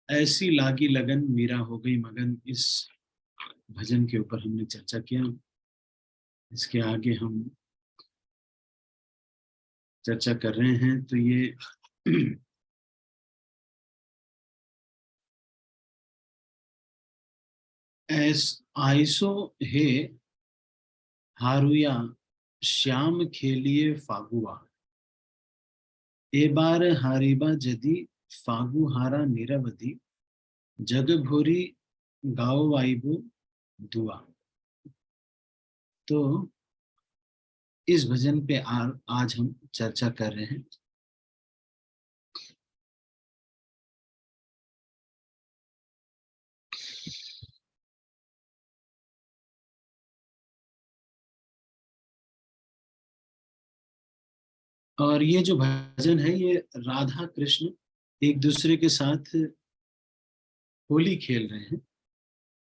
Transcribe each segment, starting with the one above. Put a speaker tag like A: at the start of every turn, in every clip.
A: ऐसी लागी लगन मीरा हो गई मगन, इस भजन के ऊपर हमने चर्चा किया। इसके आगे हम चर्चा कर रहे हैं तो ये ऐस आइसो हे हारुया श्याम खेलिए फागुआ, ए बार हारिबा जदि फागु हारा निरवधि, जग भोरी गाओ वाइबो दुआ। तो इस भजन पे आज हम चर्चा कर रहे हैं। और ये जो भजन है ये राधा कृष्ण एक दूसरे के साथ होली खेल रहे हैं।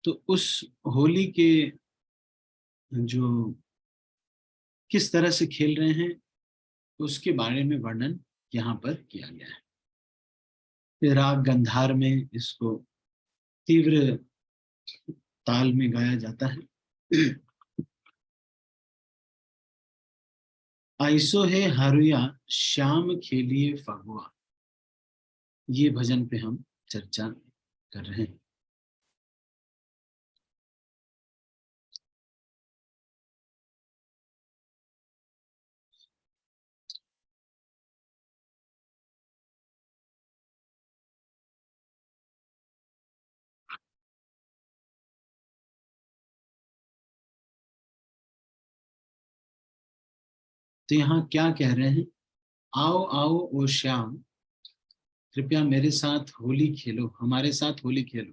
A: तो उस होली के जो किस तरह से खेल रहे हैं उसके बारे में वर्णन यहाँ पर किया गया है। फिर राग गंधार में इसको तीव्र ताल में गाया जाता है। आइसो है हारुया श्याम खेलिए फगुआ, ये भजन पे हम चर्चा कर रहे हैं। तो यहाँ क्या कह रहे हैं, आओ आओ ओ श्याम, कृपया मेरे साथ होली खेलो, हमारे साथ होली खेलो।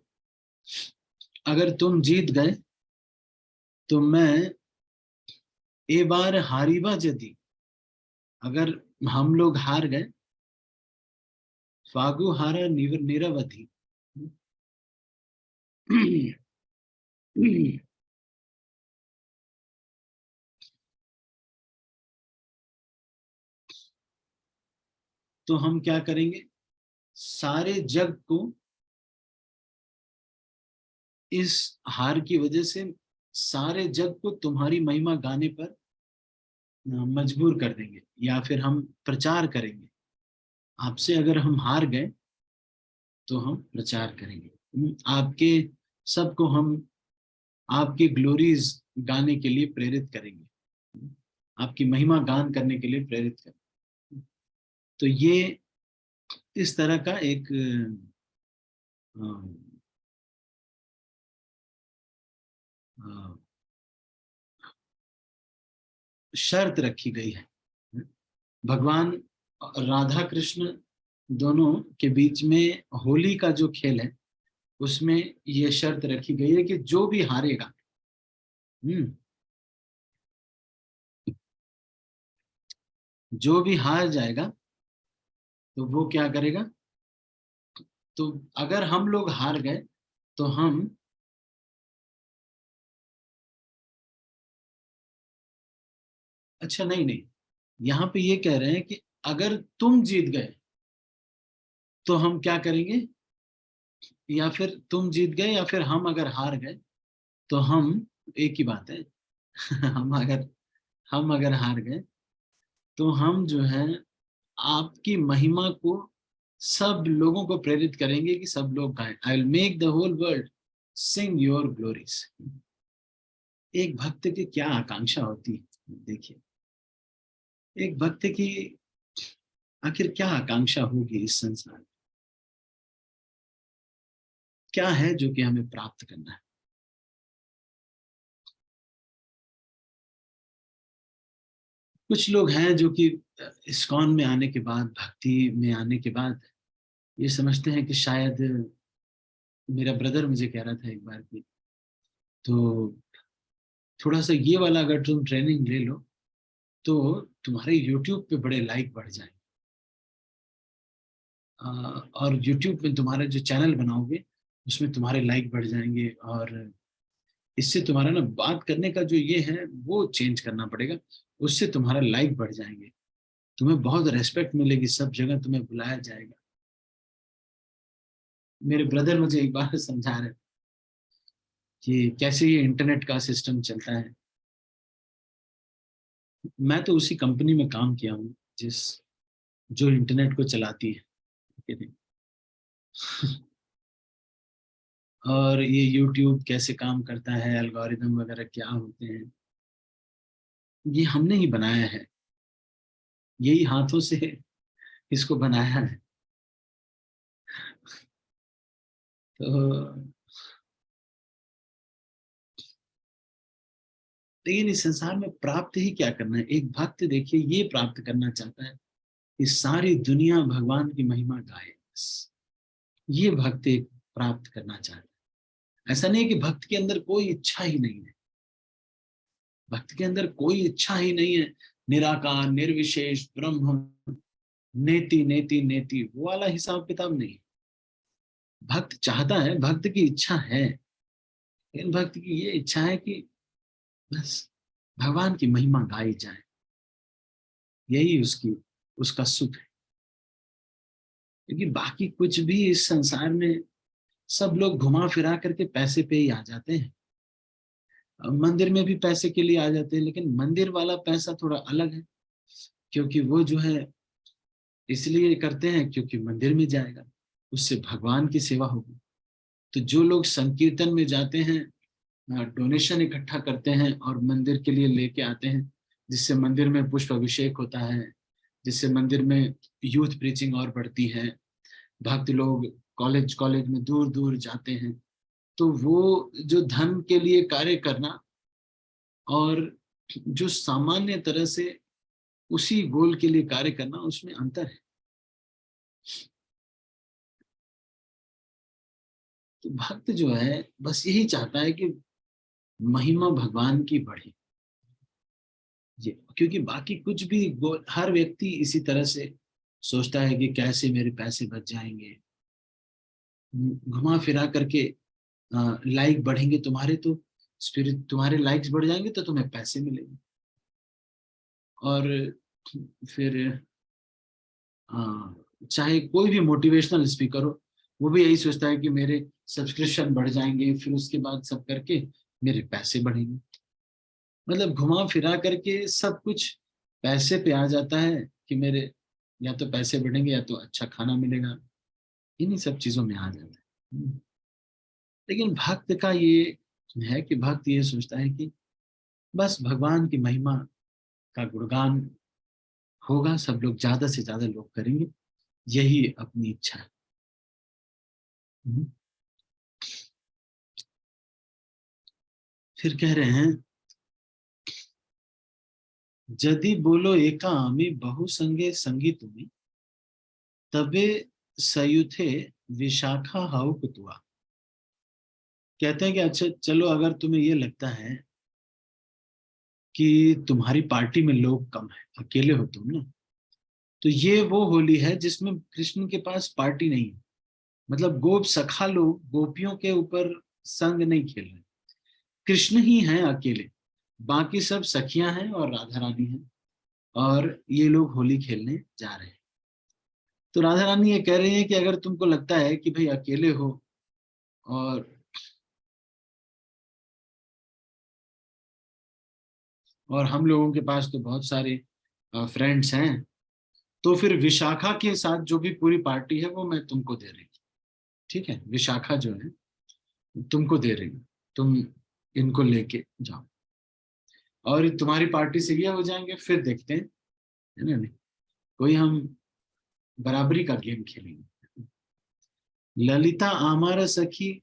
A: अगर तुम जीत गए तो मैं ए बार हारीबा जदी, अगर हम लोग हार गए, फागु हारा निरवधि, तो हम क्या करेंगे, सारे जग को इस हार की वजह से सारे जग को तुम्हारी महिमा गाने पर मजबूर कर देंगे, या फिर हम प्रचार करेंगे। आपसे अगर हम हार गए तो हम प्रचार करेंगे, आपके सबको हम आपकी ग्लोरीज गाने के लिए प्रेरित करेंगे, आपकी महिमा गान करने के लिए प्रेरित करेंगे। तो ये इस तरह का एक अ, अ, शर्त रखी गई है। भगवान राधा कृष्ण दोनों के बीच में होली का जो खेल है उसमें ये शर्त रखी गई है कि जो भी हारेगा, जो भी हार जाएगा तो वो क्या करेगा, तो अगर हम लोग हार गए तो हम, अच्छा नहीं नहीं, यहाँ पे ये कह रहे हैं कि अगर तुम जीत गए तो हम क्या करेंगे, या फिर तुम जीत गए या फिर हम अगर हार गए तो हम, एक ही बात है। हम अगर हार गए तो हम जो है आपकी महिमा को सब लोगों को प्रेरित करेंगे कि सब लोग गाएं। I will make the whole world sing your glories. एक भक्त की क्या आकांक्षा होती है, देखिए एक भक्त की आखिर क्या आकांक्षा होगी इस संसार में, क्या है जो कि हमें प्राप्त करना है। कुछ लोग हैं जो कि इस्कॉन में आने के बाद, भक्ति में आने के बाद ये समझते हैं कि शायद, मेरा ब्रदर मुझे कह रहा था एक बार कि तो थोड़ा सा ये वाला अगर तुम ट्रेनिंग ले लो तो तुम्हारे यूट्यूब पे बड़े लाइक बढ़ जाएंगे, और यूट्यूब में तुम्हारा जो चैनल बनाओगे उसमें तुम्हारे लाइक बढ़ जाएंगे, और इससे तुम्हारा ना बात करने का जो ये है वो चेंज करना पड़ेगा, उससे तुम्हारा लाइक बढ़ जाएंगे, तुम्हें बहुत रेस्पेक्ट मिलेगी, सब जगह तुम्हें बुलाया जाएगा। मेरे ब्रदर मुझे एक बार समझा रहे कि कैसे ये इंटरनेट का सिस्टम चलता है। मैं तो उसी कंपनी में काम किया हूँ जिस जो इंटरनेट को चलाती है, ठीक है। और ये यूट्यूब कैसे काम करता है, एल्गोरिदम वगैरह क्या होते हैं, ये हमने ही बनाया है, यही हाथों से इसको बनाया है। तो लेकिन इस संसार में प्राप्त ही क्या करना है? एक भक्त देखिए ये प्राप्त करना चाहता है कि सारी दुनिया भगवान की महिमा गाए, बस ये भक्त एक प्राप्त करना चाहता है। ऐसा नहीं है कि भक्त के अंदर कोई इच्छा ही नहीं है, भक्त के अंदर कोई इच्छा ही नहीं है, निराकार निर्विशेष ब्रह्म, नेति नेति नेति, वो वाला हिसाब किताब नहीं। भक्त चाहता है, भक्त की इच्छा है, लेकिन भक्त की ये इच्छा है कि बस भगवान की महिमा गाई जाए, यही उसकी उसका सुख है। क्योंकि बाकी कुछ भी इस संसार में सब लोग घुमा फिरा करके पैसे पे ही आ जाते हैं। अब मंदिर में भी पैसे के लिए आ जाते हैं, लेकिन मंदिर वाला पैसा थोड़ा अलग है, क्योंकि वो जो है इसलिए करते हैं क्योंकि मंदिर में जाएगा, उससे भगवान की सेवा होगी। तो जो लोग संकीर्तन में जाते हैं, डोनेशन इकट्ठा करते हैं और मंदिर के लिए लेके आते हैं, जिससे मंदिर में पुष्प अभिषेक होता है, जिससे मंदिर में यूथ प्रीचिंग और बढ़ती है, भक्त लोग कॉलेज कॉलेज में दूर दूर जाते हैं। तो वो जो धन के लिए कार्य करना और जो सामान्य तरह से उसी गोल के लिए कार्य करना, उसमें अंतर है। तो भक्त जो है बस यही चाहता है कि महिमा भगवान की बढ़े, ये क्योंकि बाकी कुछ भी हर व्यक्ति इसी तरह से सोचता है कि कैसे मेरे पैसे बच जाएंगे, घुमा फिरा करके लाइक बढ़ेंगे तुम्हारे तो स्पिरिट, तुम्हारे लाइक्स बढ़ जाएंगे तो तुम्हें पैसे मिलेंगे। और फिर चाहे कोई भी मोटिवेशनल स्पीकर हो, वो भी यही सोचता है कि मेरे सब्सक्रिप्शन बढ़ जाएंगे, फिर उसके बाद सब करके मेरे पैसे बढ़ेंगे। मतलब घुमा फिरा करके सब कुछ पैसे पे आ जाता है कि मेरे या तो पैसे बढ़ेंगे या तो अच्छा खाना मिलेगा, इन्हीं सब चीजों में आ जाता है। लेकिन भक्त का ये है कि भक्त ये सोचता है कि बस भगवान की महिमा का गुणगान होगा, सब लोग ज्यादा से ज्यादा लोग करेंगे, यही अपनी इच्छा है। हम्म। फिर कह रहे हैं, यदि बोलो एका आमी बहु संगे संगी तुम्हें, तबे सयुथे विशाखा हाउ कुतुआ। कहते हैं कि अच्छा चलो, अगर तुम्हें ये लगता है कि तुम्हारी पार्टी में लोग कम है, अकेले हो तुम ना, तो ये वो होली है जिसमें कृष्ण के पास पार्टी नहीं है। मतलब गोप सखा लोग गोपियों के ऊपर संग नहीं खेल रहे, कृष्ण ही हैं अकेले, बाकी सब सखियां हैं और राधा रानी हैं, और ये लोग होली खेलने जा रहे हैं। तो राधा रानी ये कह रही है कि अगर तुमको लगता है कि भाई अकेले हो और हम लोगों के पास तो बहुत सारे फ्रेंड्स हैं, तो फिर विशाखा के साथ जो भी पूरी पार्टी है वो मैं तुमको दे रही हूँ। ठीक है, विशाखा जो है तुमको दे रही हूँ, तुम इनको लेके जाओ और तुम्हारी पार्टी से ये हो जाएंगे, फिर देखते हैं, है ना, नहीं कोई हम बराबरी का गेम खेलेंगे। ललिता आमार सखी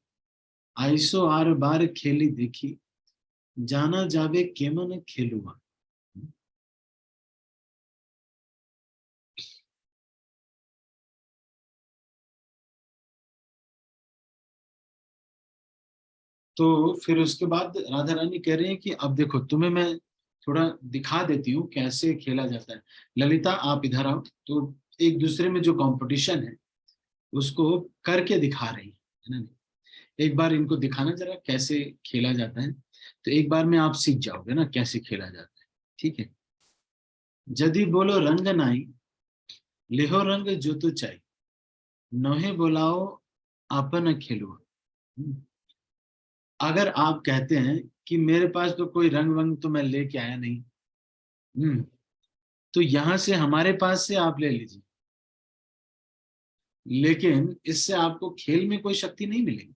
A: आइसो आर बार खेली देखी, जाना जावे केमन खेलुआ। तो फिर उसके बाद राधा रानी कह रही है कि अब देखो तुम्हें मैं थोड़ा दिखा देती हूँ कैसे खेला जाता है। ललिता आप इधर आओ। तो एक दूसरे में जो कंपटीशन है उसको करके दिखा रही है ना। एक बार इनको दिखाना जरा कैसे खेला जाता है, तो एक बार में आप सीख जाओगे ना कैसे खेला जाता है। ठीक है। यदि बोलो रंग नाई, लेहो रंग जो तो चाहिए, नोहे बोलाओ आपन खेलुआ। अगर आप कहते हैं कि मेरे पास तो कोई रंग वंग तो मैं लेके आया नहीं, तो यहां से हमारे पास से आप ले लीजिए, लेकिन इससे आपको खेल में कोई शक्ति नहीं मिलेगी।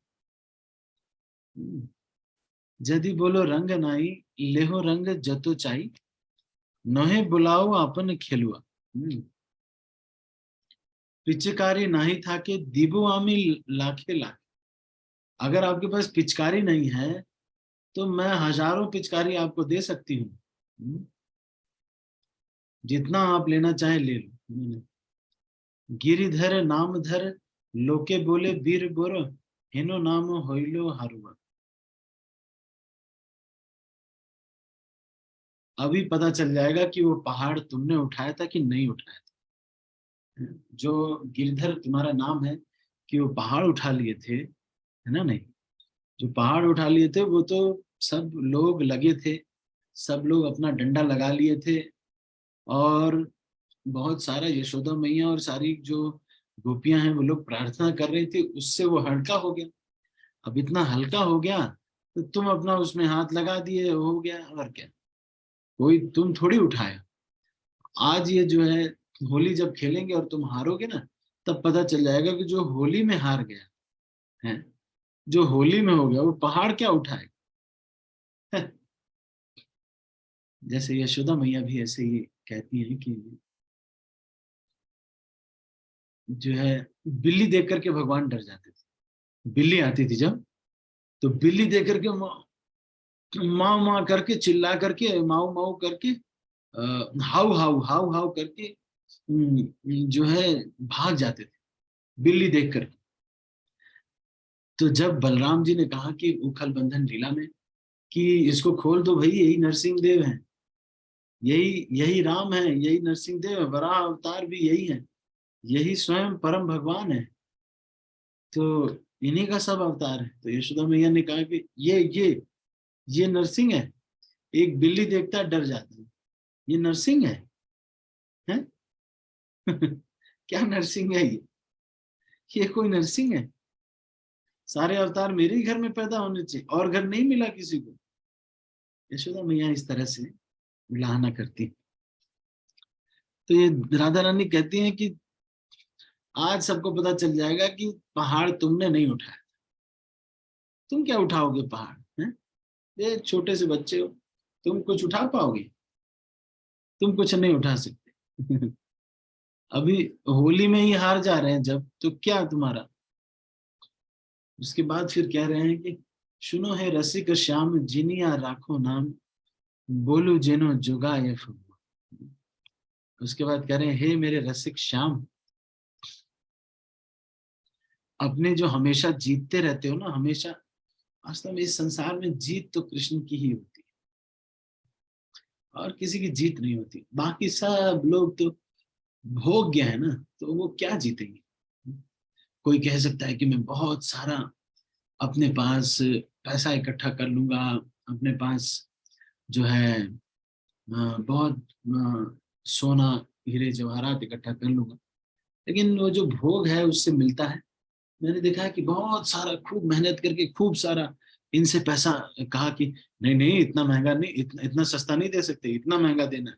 A: यदि बोलो रंग नाई, लेहो रंग जतो चाई, नहे बुलाओ आपन खेलुआ। पिचकारी नहीं था के दीबो आमी लाखे लाख। अगर आपके पास पिचकारी नहीं है तो मैं हजारों पिचकारी आपको दे सकती हूँ। जितना आप लेना चाहे ले लो। गिरिधर नामधर, लोके बोले वीर बोर, हेनो नाम होइलो हारुआ। अभी पता चल जाएगा कि वो पहाड़ तुमने उठाया था कि नहीं उठाया था। जो गिरधर तुम्हारा नाम है कि वो पहाड़ उठा लिए थे, है ना? नहीं, जो पहाड़ उठा लिए थे वो तो सब लोग लगे थे, सब लोग अपना डंडा लगा लिए थे, और बहुत सारा यशोदा मैया और सारी जो गोपियां हैं वो लोग प्रार्थना कर रही थी, उससे वो हल्का हो गया। अब इतना हल्का हो गया तो तुम अपना उसमें हाथ लगा दिए, हो गया, और क्या। कोई तुम थोड़ी उठाया। आज ये जो है, होली जब खेलेंगे और तुम हारोगे ना, तब पता चल जाएगा कि जो होली में हार गया है, जो होली में हो गया, वो पहाड़ क्या उठाएगा। जैसे यशोदा मैया भी ऐसे ही कहती हैं कि जो है, बिल्ली देख करके भगवान डर जाते थे। बिल्ली आती थी जब, तो बिल्ली देख करके माँ माँ करके चिल्ला करके, माऊ माऊ करके, हाउ हाउ हाउ हाउ करके जो है भाग जाते थे बिल्ली देख करके। तो जब बलराम जी ने कहा कि उखल बंधन लीला में कि इसको खोल दो भाई, यही नरसिंह देव है, यही यही राम है, यही नरसिंह देव है, वराह अवतार भी यही है, यही स्वयं परम भगवान है, तो इन्हीं का सब अवतार है। तो यशोदा मैया ने कहा कि ये नरसिंह है। एक बिल्ली देखता है डर जाता है, ये नरसिंह है? क्या नरसिंह है ये कोई नरसिंह है? सारे अवतार मेरे ही घर में पैदा होने चाहिए, और घर नहीं मिला किसी को। यशोदा मैया इस तरह से उलाहना करती। तो ये राधा रानी कहती हैं कि आज सबको पता चल जाएगा कि पहाड़ तुमने नहीं उठाया। तुम क्या उठाओगे पहाड़, हैं? ये छोटे से बच्चे हो, तुम कुछ उठा पाओगे? तुम कुछ नहीं उठा सकते। अभी होली में ही हार जा रहे हैं जब, तो क्या तुम्हारा। उसके बाद फिर कह रहे हैं कि सुनो है रसिक श्याम, जिनिया राखो नाम, बोलू जेनो जोगा ये फुगवा। उसके बाद कह रहे हैं, हे मेरे रसिक श्याम, अपने जो हमेशा जीतते रहते हो ना, हमेशा। वास्तव में इस संसार में जीत तो कृष्ण की ही होती है, और किसी की जीत नहीं होती। बाकी सब लोग तो भोग्य है ना, तो वो क्या जीतेंगे। कोई कह सकता है कि मैं बहुत सारा अपने पास पैसा इकट्ठा कर लूंगा, अपने पास जो है बहुत सोना हीरे जवाहरात इकट्ठा कर लूंगा, लेकिन वो जो भोग है उससे मिलता है। मैंने देखा है कि बहुत सारा खूब मेहनत करके खूब सारा इनसे पैसा कहा कि नहीं नहीं इतना महंगा नहीं, इतना सस्ता नहीं दे सकते, इतना महंगा देना है,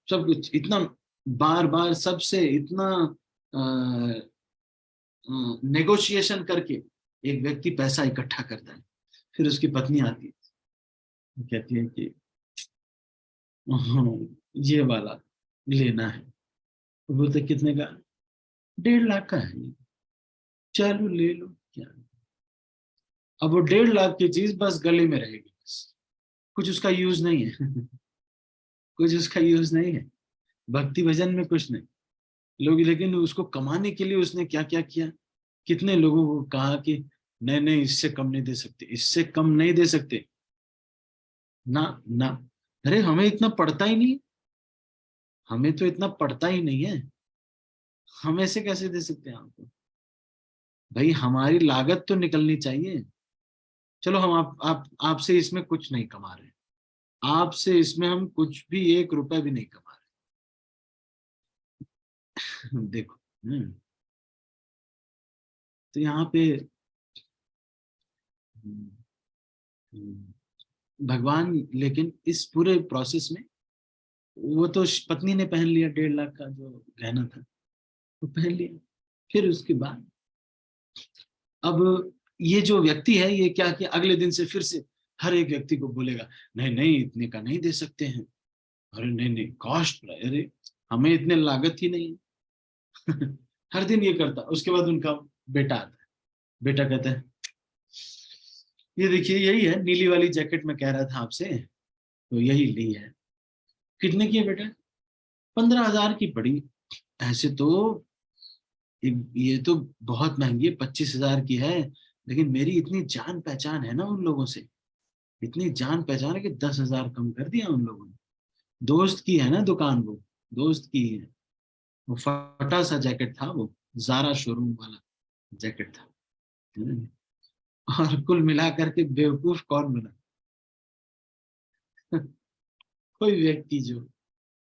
A: सब कुछ इतना, बार बार सबसे इतना नेगोशिएशन करके एक व्यक्ति पैसा इकट्ठा करता है। फिर उसकी पत्नी आती है, कहती है कि ये वाला लेना है। वो बोलते कितने का? 1.5 लाख का है ये। चलो ले लो, क्या। अब वो 1.5 लाख की चीज बस गले में रहेगी, बस कुछ उसका यूज नहीं है। कुछ उसका यूज नहीं है, भक्ति भजन में कुछ नहीं। लोग, लेकिन उसको कमाने के लिए उसने क्या क्या किया। कितने लोगों को कहा कि नहीं नहीं इससे कम नहीं दे सकते, इससे कम नहीं दे सकते, ना ना। अरे हमें इतना पड़ता ही नहीं, हमें तो इतना पड़ता ही नहीं है, हम ऐसे कैसे दे सकते हैं आपको। भाई हमारी लागत तो निकलनी चाहिए। चलो हम आप आपसे इसमें कुछ नहीं कमा रहे, आपसे इसमें हम कुछ भी 1 रुपए भी नहीं कमा रहे। देखो। तो यहाँ पे हम्म, भगवान लेकिन इस पूरे प्रोसेस में, वो तो पत्नी ने पहन लिया 1.5 लाख का जो गहना था, वो पहन लिया। फिर उसके बाद अब ये जो व्यक्ति है, ये क्या किया, अगले दिन से फिर से हर एक व्यक्ति को बोलेगा, नहीं नहीं इतने का नहीं दे सकते हैं, अरे नहीं नहीं कॉस्ट, अरे हमें इतने लागत ही नहीं है। हर दिन ये करता। उसके बाद उनका बेटा आता है। बेटा कहता है, ये देखिए यही है नीली वाली जैकेट, मैं कह रहा था आपसे, तो यही ली है। कितने की है बेटा? 15,000 की पड़ी। ऐसे तो ये तो बहुत महंगी है, 25,000 की है, लेकिन मेरी इतनी जान पहचान है ना उन लोगों से, इतनी जान पहचान है कि 10,000 कम कर दिया उन लोगों ने। दोस्त की है ना दुकान वो, दोस्त की है। वो फटा सा जैकेट था, वो जारा शोरूम वाला जैकेट था। और कुल मिला करके बेवकूफ कौन बना? कोई व्यक्ति जो,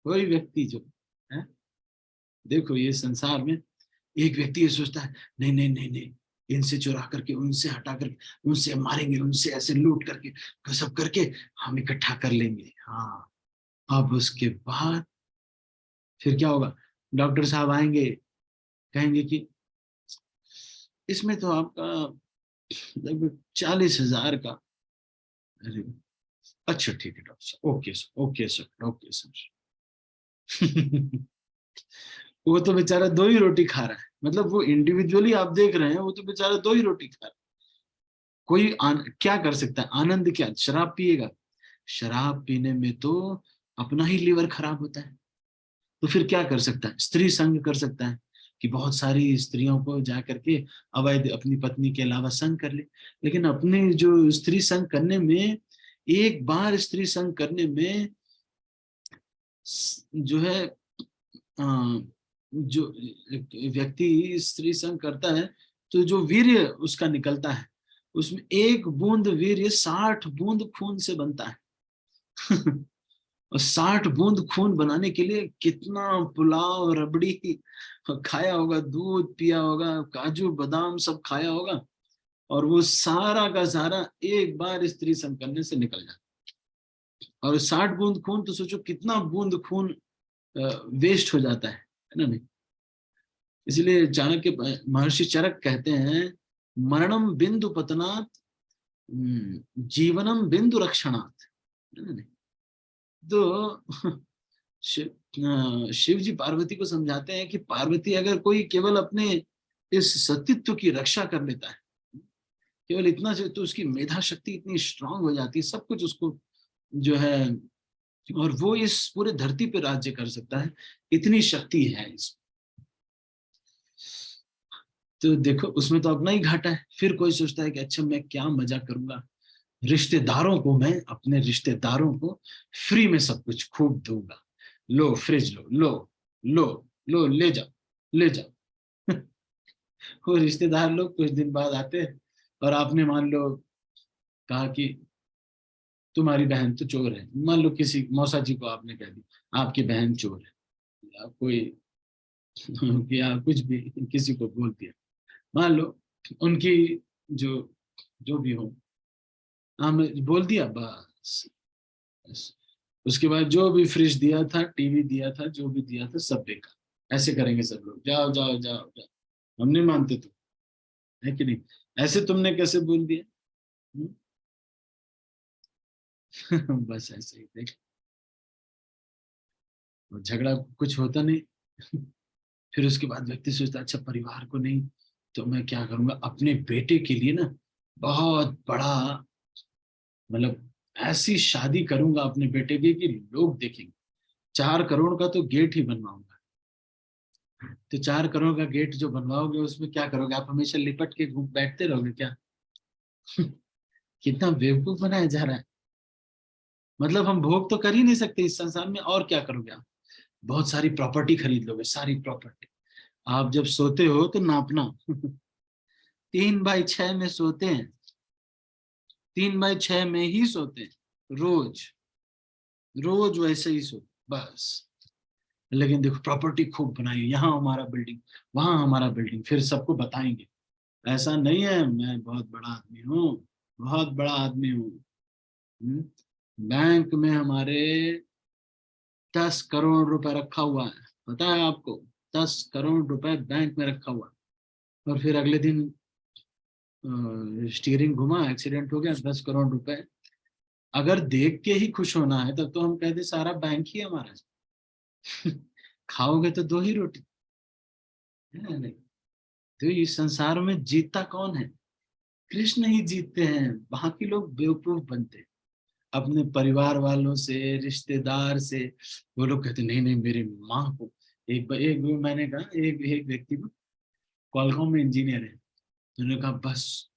A: कोई व्यक्ति जो है। देखो ये संसार में एक व्यक्ति ये सोचता है, नहीं नहीं नहीं नहीं, इनसे चुरा करके, उनसे हटा करके, उनसे मारेंगे, उनसे ऐसे लूट करके, सब करके हम इकट्ठा कर लेंगे। हाँ, अब उसके बाद फिर क्या होगा? डॉक्टर साहब आएंगे, कहेंगे कि इसमें तो आपका लगभग 40,000 का। अरे अच्छा ठीक है डॉक्टर साहब, okay sir, okay sir, okay sir. वो तो बेचारा 2 ही रोटी खा रहा है, मतलब वो इंडिविजुअली आप देख रहे हैं, वो तो बेचारा 2 ही रोटी खा रहा है। कोई क्या कर सकता है? आनंद क्या, शराब पिएगा? शराब पीने में तो अपना ही लीवर खराब होता है। तो फिर क्या कर सकता है? स्त्री संग कर सकता है, कि बहुत सारी स्त्रियों को जा करके अवैध अपनी पत्नी के अलावा संग कर ले। लेकिन अपने जो स्त्री संग करने में, एक बार स्त्री संग करने में जो है, जो व्यक्ति स्त्री संग करता है, तो जो वीर्य उसका निकलता है, उसमें एक बूंद वीर्य 60 बूंद खून से बनता है। और 60 बूंद खून बनाने के लिए कितना पुलाव, रबड़ी खाया होगा, दूध पिया होगा, काजू बादाम सब खाया होगा, और वो सारा का सारा एक बार स्त्री संग करने से निकल जाता। और 60 बूंद खून, तो सोचो कितना बूंद खून वेस्ट हो जाता है ना? नहीं, इसलिए चाणक्य, महर्षि चरक कहते हैं, मरणम बिंदु पतनात्, जीवनम बिंदु रक्षणात्, है ना? नहीं, तो शिव जी पार्वती को समझाते हैं कि पार्वती, अगर कोई केवल अपने इस सतीत्व की रक्षा कर लेता है, केवल इतना से, तो उसकी मेधा शक्ति इतनी स्ट्रांग हो जाती है, सब कुछ उसको जो है, और वो इस पूरे धरती पे राज्य कर सकता है, इतनी शक्ति है इस। तो देखो उसमें तो अपना ही घाटा है। फिर कोई सोचता है कि अच्छा मैं क्या मजा करूंगा, रिश्तेदारों को, मैं अपने रिश्तेदारों को फ्री में सब कुछ खूब दूंगा, लो फ्रिज लो, लो लो, ले जाओ, ले जाओ। वो रिश्तेदार लोग कुछ दिन बाद आते हैं, और आपने मान लो कहा कि तुम्हारी बहन तो चोर है, मान लो किसी मौसा जी को आपने कह दी आपकी बहन चोर है, या कोई या कुछ भी किसी को बोल दिया, मान लो उनकी जो जो भी हो, हमने बोल दिया, बस उसके बाद जो भी फ्रिज दिया था, टीवी दिया था, जो भी दिया था, सब बेकार। ऐसे करेंगे सब लोग, जाओ जाओ जाओ जाओ, हम नहीं मानते तो, है कि नहीं? ऐसे तुमने कैसे बोल दिया? हम्म? बस ऐसे ही देख, और झगड़ा कुछ होता नहीं। फिर उसके बाद व्यक्ति सोचता अच्छा परिवार को नहीं, तो मैं क्या करूंगा, अपने बेटे के लिए ना बहुत बड़ा, मतलब ऐसी शादी करूंगा अपने बेटे की कि लोग देखेंगे। 4 करोड़ का तो गेट ही बनवाऊंगा। तो 4 करोड़ का गेट जो बनवाओगे, उसमें क्या करोगे आप? हमेशा लिपट के घूम बैठते रहोगे क्या? कितना बेवकूफ बनाया जा रहा है। मतलब हम भोग तो कर ही नहीं सकते इस संसार में, और क्या करोगे आप? बहुत सारी प्रॉपर्टी खरीद लोगे, सारी प्रॉपर्टी। आप जब सोते हो तो नापना। 3x6 में सोते हैं, 3x6 में ही सोते हैं रोज, रोज वैसे ही सो, बस। लेकिन देखो प्रॉपर्टी खूब बनाई, यहाँ हमारा बिल्डिंग, वहां हमारा बिल्डिंग, फिर सबको बताएंगे ऐसा नहीं है, मैं बहुत बड़ा आदमी हूँ, बहुत बड़ा आदमी हूँ। बैंक में हमारे 10 करोड़ रुपए रखा हुआ है, पता है आपको? 10 करोड़ रुपए बैंक में रखा हुआ है। और फिर अगले दिन स्टीयरिंग घुमा, एक्सीडेंट हो गया, 10 करोड़ रुपए। अगर देख के ही खुश होना है तब तो हम कहते सारा बैंक ही हमारा है। खाओगे तो 2 ही रोटी, है ना? नहीं। तो इस संसार में जीतता कौन है? कृष्ण ही जीतते हैं, बाकी लोग बेवकूफ बनते हैं। अपने परिवार वालों से, रिश्तेदार से, वो लोग कहते नहीं नहीं मेरी माँ को। एक मैंने कहा, एक एक व्यक्ति को, क्वालकॉम में इंजीनियर है, तो उन्होंने कहा बस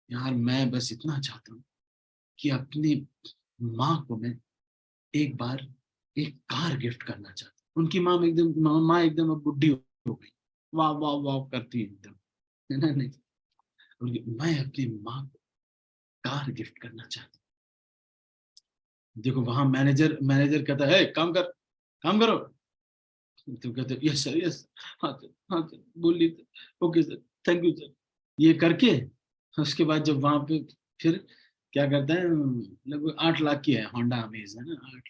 A: यार मैं बस इतना चाहता हूँ कि अपनी माँ को मैं एक बार एक कार गिफ्ट करना चाहता हूँ। उनकी माँ एकदम अब बुढ़ी हो गई, वाह वाह वाह करती है एकदम, है ना? नहीं, मैं अपनी माँ को कार गिफ्ट करना चाहता हूँ। देखो वहां मैनेजर मैनेजर कहता है काम कर, काम करो। तो कहते यस सर यस, हाँ सर हाँ सर, बोलिए, okay sir, thank you sir. ये करके उसके बाद जब वहां पे फिर क्या करते हैं, लगभग 8 लाख की है होंडा अमेज, है ना? 8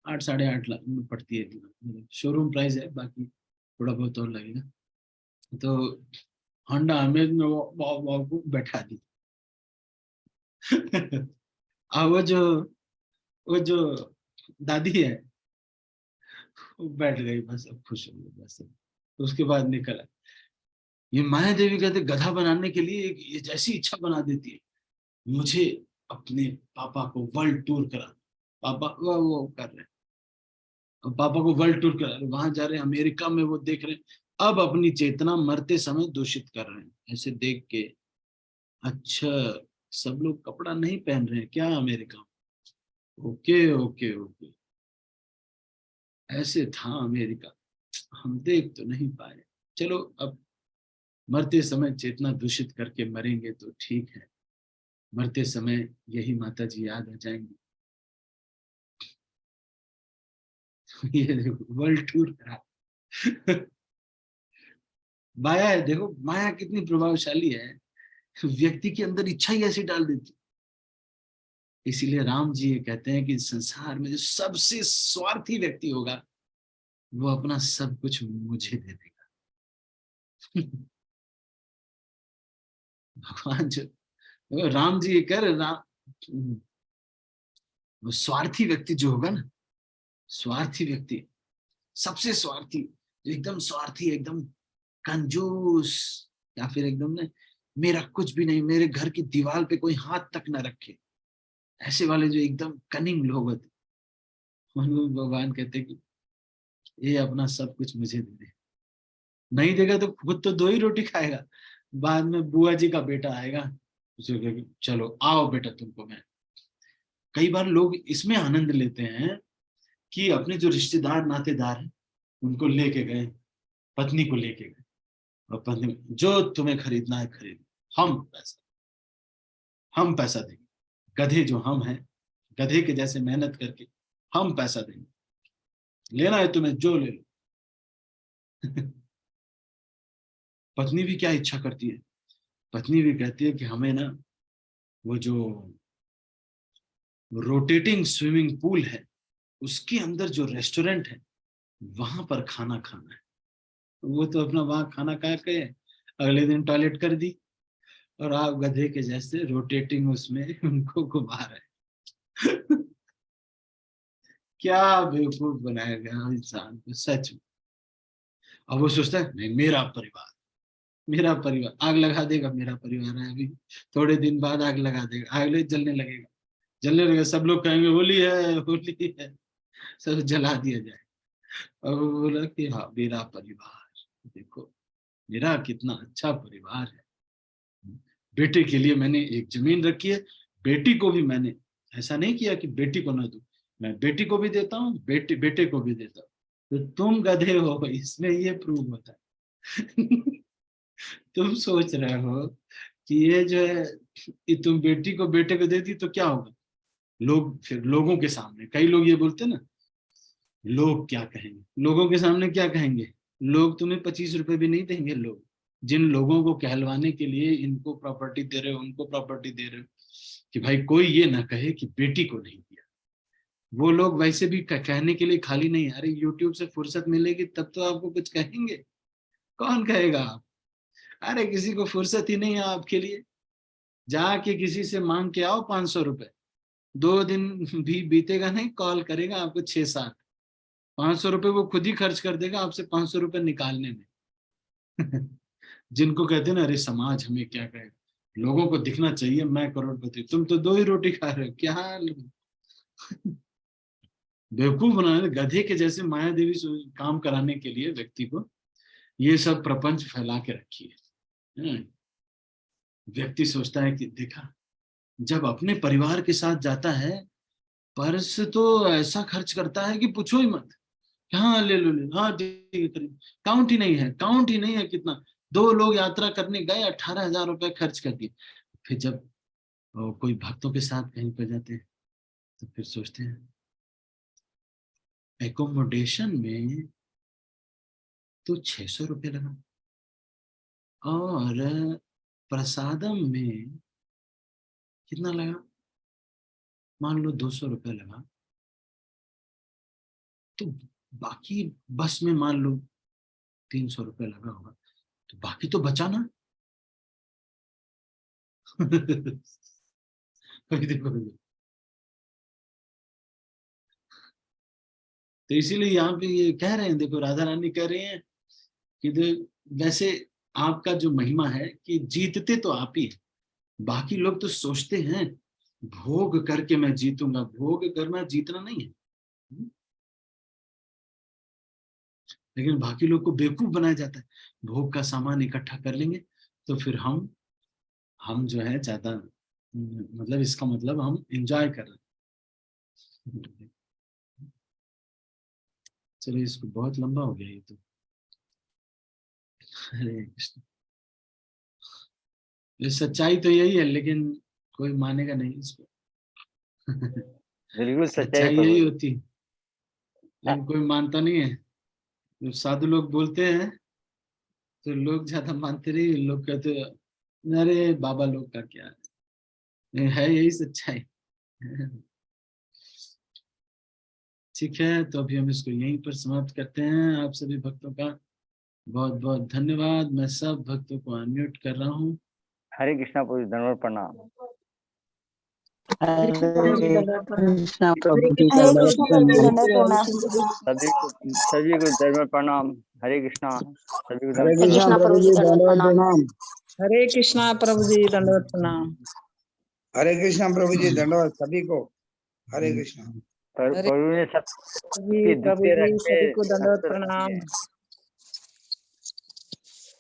A: 8 साढ़े 8 लाख में पड़ती है, मतलब शोरूम प्राइस है, बाकी थोड़ा बहुत और लगेगा। तो होंडा अमेज में वो को बैठा दी। अब वो जो दादी है, वो बैठ गई, बस अब खुश हो गई बस। तो उसके बाद निकला। ये माया देवी कहते गधा बनाने के लिए एक ये जैसी इच्छा बना देती है, मुझे अपने पापा को वर्ल्ड टूर करा। पापा वो कर रहे हैं, अब पापा को वर्ल्ड टूर करा रहे, वहां जा रहे हैं, अमेरिका में वो देख रहे हैं। अब अपनी चेतना मरते समय दूषित कर रहे हैं, ऐसे देख के। अच्छा, सब लोग कपड़ा नहीं पहन रहे हैं क्या अमेरिका में? ओके ओके ओके, ऐसे था अमेरिका, हम देख तो नहीं पाए। चलो अब मरते समय चेतना दूषित करके मरेंगे तो ठीक है, मरते समय यही माता जी याद आ जाएंगी। ये देखो वर्ल्ड टूर करा। माया है, देखो माया कितनी प्रभावशाली है, व्यक्ति के अंदर इच्छा ही ऐसी डाल देती। इसीलिए राम जी ये कहते हैं कि संसार में जो सबसे स्वार्थी व्यक्ति होगा वो अपना सब कुछ मुझे दे देगा। भगवान जो, देखो राम जी ये कह रहे, राम वो स्वार्थी व्यक्ति जो होगा ना, स्वार्थी व्यक्ति, सबसे स्वार्थी, जो एकदम स्वार्थी, एकदम कंजूस, या फिर एकदम ना मेरा कुछ भी नहीं, मेरे घर की दीवार पे कोई हाथ तक ना रखे, ऐसे वाले जो एकदम कनिंग लोग होते, उनको भगवान कहते कि ये अपना सब कुछ मुझे दे दे। नहीं देगा तो खुद तो 2 ही रोटी खाएगा, बाद में बुआ जी का बेटा आएगा, उसे कहेगा, चलो आओ बेटा तुमको मैं। कई बार लोग इसमें आनंद लेते हैं कि अपने जो रिश्तेदार नातेदार हैं उनको लेके गए, पत्नी को लेके गए, और पत्नी जो तुम्हें खरीदना है खरीद, हम पैसा देंगे, गधे जो हम हैं, गधे के जैसे मेहनत करके हम पैसा देंगे, लेना है तुम्हें जो ले लो। पत्नी भी क्या इच्छा करती है, पत्नी भी कहती है कि हमें ना वो जो रोटेटिंग स्विमिंग पूल है उसके अंदर जो रेस्टोरेंट है वहां पर खाना खाना है। वो तो अपना वहां खाना खा के अगले दिन टॉयलेट कर दी, और आप गधे के जैसे रोटेटिंग उसमें उनको घुमा रहे। क्या बेवकूफ बनाया गया इंसान को सच में। अब वो सोचता है नहीं मेरा परिवार, मेरा परिवार आग लगा देगा, मेरा परिवार है अभी, थोड़े दिन बाद आग लगा देगा, आग जलने लगेगा, जलने लगेगा, सब लोग कहेंगे होली है होली है, सब जला दिया जाए। और वो बोला कि हाँ मेरा परिवार, देखो मेरा कितना अच्छा परिवार है, बेटे के लिए मैंने एक जमीन रखी है, बेटी को भी मैंने ऐसा नहीं किया कि बेटी को ना दूं, मैं बेटी को भी देता हूँ, बेटे बेटे को भी देता हूँ। तो तुम गधे हो, इसमें ये प्रूव होता है। तुम सोच रहे हो कि ये जो है, कि तुम बेटी को बेटे को दे दी तो क्या होगा, लोग फिर लोगों के सामने, कई लोग ये बोलते हैं ना, लोग क्या कहेंगे, लोगों के सामने क्या कहेंगे, लोग तुम्हें 25 रुपए भी नहीं देंगे लोग। जिन लोगों को कहलवाने के लिए इनको प्रॉपर्टी दे रहे हो, उनको प्रॉपर्टी दे रहे हो, कि भाई कोई ये ना कहे कि बेटी को नहीं दिया। वो लोग वैसे भी कहने के लिए खाली नहीं है। अरे यूट्यूब से फुर्सत मिलेगी तब तो आपको कुछ कहेंगे, कौन कहेगा आप? अरे किसी को फुर्सत ही नहीं है आपके लिए। जाके किसी से मांग के आओ 500 रुपए, 2 दिन भी बीतेगा नहीं, कॉल करेगा आपको 6-7, 500 रुपए वो खुद ही खर्च कर देगा आपसे 500 रुपए निकालने में। जिनको कहते हैं ना, अरे समाज हमें क्या कहे, लोगों को दिखना चाहिए मैं करोड़पति, तुम तो 2 ही रोटी खा रहे हो, क्या बेवकूफ बनाने, गधे के जैसे माया देवी काम कराने के लिए व्यक्ति को ये सब प्रपंच फैला के रखी है। व्यक्ति सोचता है कि देखा, जब अपने परिवार के साथ जाता है, पर्स तो ऐसा खर्च करता है कि पूछो ही मत। हाँ ले लो ले लो, हाँ ठीक है करिए। काउंट ही नहीं है, काउंट ही नहीं है कितना। 2 लोग यात्रा करने गए, 18,000 रुपए खर्च कर दिए। फिर जब कोई भक्तों के साथ कहीं पर जाते हैं तो फिर सोचते हैं एकोमोडेशन में तो 600 रुपये लगा, और प्रसादम में कितना लगा, मान लो 200 रुपये लगा, तो बाकी बस में मान लो 300 रुपये लगा होगा, तो बाकी तो बचा ना। देखो, तो इसीलिए यहाँ पे ये कह रहे हैं, देखो राधा रानी कह रही हैं कि वैसे आपका जो महिमा है कि जीतते तो आप ही हैं, बाकी लोग तो सोचते हैं भोग करके मैं जीतूंगा। भोग करना जीतना नहीं है। लेकिन बाकी लोग को बेवकूफ बनाया जाता है, भोग का सामान इकट्ठा कर लेंगे तो फिर हम जो है ज्यादा, मतलब इसका मतलब हम एंजॉय कर रहे हैं। चलिए, इसको बहुत लंबा हो गया ये तो। हरे कृष्ण। ये सच्चाई तो यही है, लेकिन कोई मानेगा नहीं इसको।
B: बिल्कुल सच्चाई
A: सच्चाई
B: प्रभु
A: यही
B: जी।
A: होती है, लेकिन कोई मानता नहीं है। जो साधु लोग बोलते हैं तो लोग ज्यादा मानते नहीं, लोग कहते हैं अरे बाबा लोग का क्या है यही सच्चाई। ठीक है, तो अभी हम इसको यहीं पर समाप्त करते हैं। आप सभी भक्तों का बहुत बहुत धन्यवाद। मैं सब भक्तों को अनम्यूट कर रहा हूँ।
B: हरे कृष्णा प्रभु जी, धन्यवाद प्रणाम।
C: हरे
D: कृष्णा प्रभु जी
C: हरे
D: दंडवत
C: कृष्ण प्रभु
D: प्रणाम।
C: दंडवत प्रणाम।
B: सभी को धन्यवाद प्रणाम। हरे कृष्णा, सभी को
D: हरे
C: हरे
D: कृष्णा
C: कृष्णा
D: प्रभु जी दंडवत प्रणाम।
E: हरे कृष्णा प्रभु जी दंडवत प्रणाम।
F: हरे कृष्णा प्रभु जी दंडवत सभी को। हरे कृष्णा।
B: प्रभु ने सब
E: सभी प्रभु
B: दुखते
E: जी
B: रखे,
E: सभी को दंडवत
B: हंसते
E: प्रणाम।
B: रखे।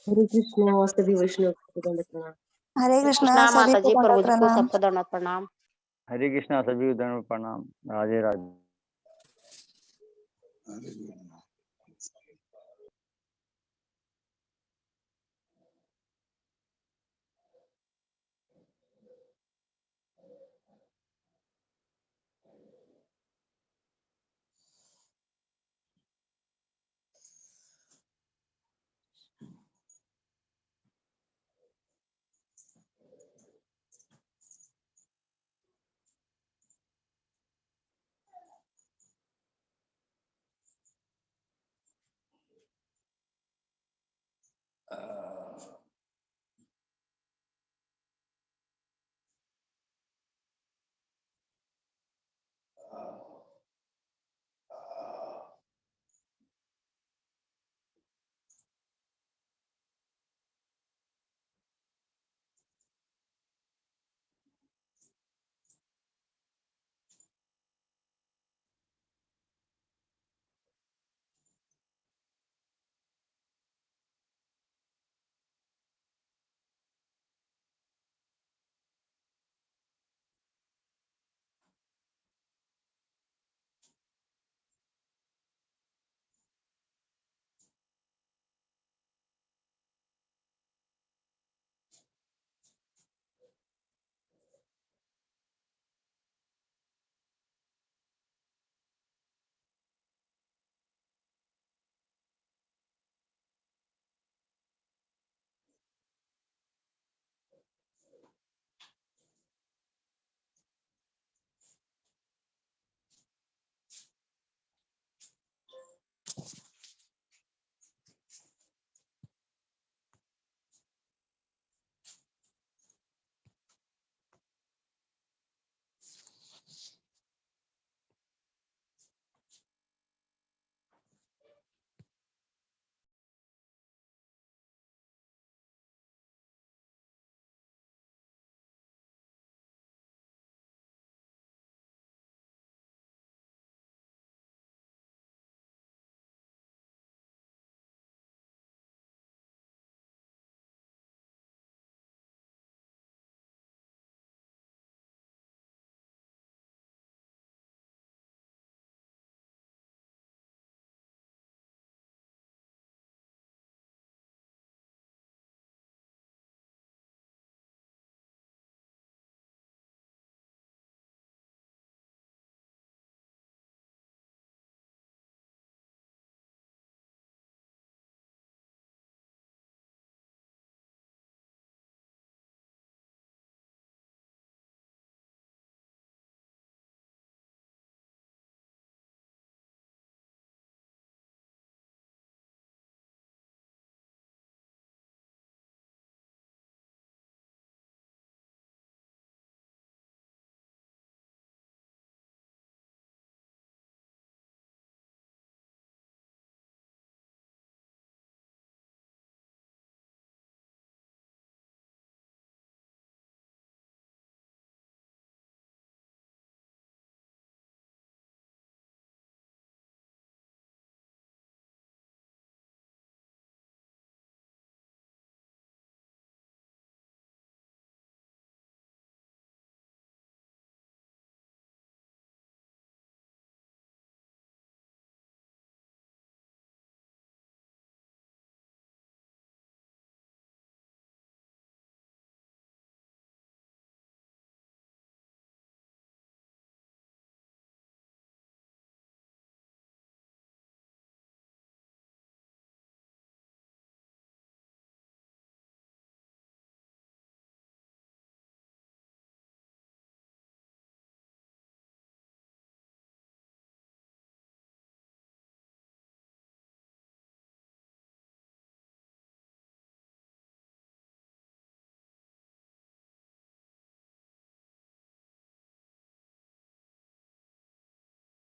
C: हरे कृष्णा सभी वैष्णव को दंडवत प्रणाम।
G: हरे
C: हरे
G: कृष्णा
C: कृष्णा
G: सभी
C: माता
G: को
C: जी, प्रभु
G: दंडवत
C: जी को
G: प्रणाम।
C: सबको दंडवत प्रणाम।
B: हरे कृष्णा, सभी को धन्यवाद प्रणाम। राधे राधे।
F: हरे कृष्णा।